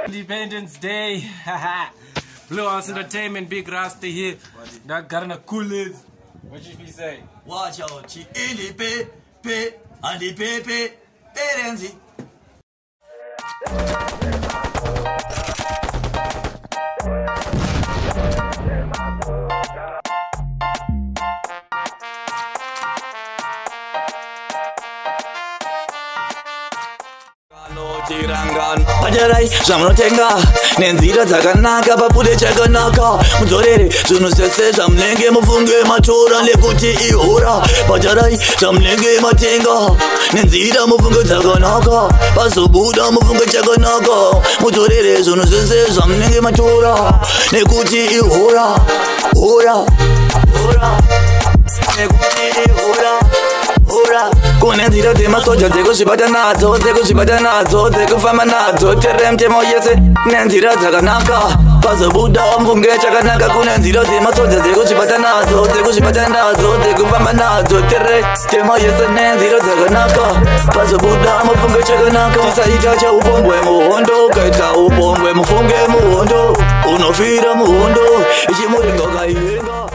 Independence Day. Blue House Entertainment, Big Rasta here. That got in a coolest. What you be say? Watch out, chi P and the Pepe Terenzi. Pajarai, Samrotenga, Nenzira Zaganaka, Papule Chaganaka, Muzorere, Sunusese, Samlenge, Mufunge, Matura, Lekuti, Iora, Pajarai, Samlenge, Matenga, Nenzira, Mufunga Zaganaka, Pasubuda, Mufunga Chaganaka, Muzorere, Sunusese, Samlenge, Matura, Lekuti, Iora, Ora, Lekuti, Ora, Kunenzira tema soja zeko shibata nazo, zeko shibata nazo, zeko fama nazo, terem tema yese, Nenzira Zaganaka, Pasabuda mfunge chaganaka, kunenzira tema soja zeko shibata nazo, zeko shibata nazo, zeko fama nazo, terem tema yese, Nenzira Zaganaka, Pasabuda mfunge chaganaka, tisaita cha upombwe muhondo, kaita upombwe mfunge muhondo, unofira muhondo, ichimuringa kaiyenga.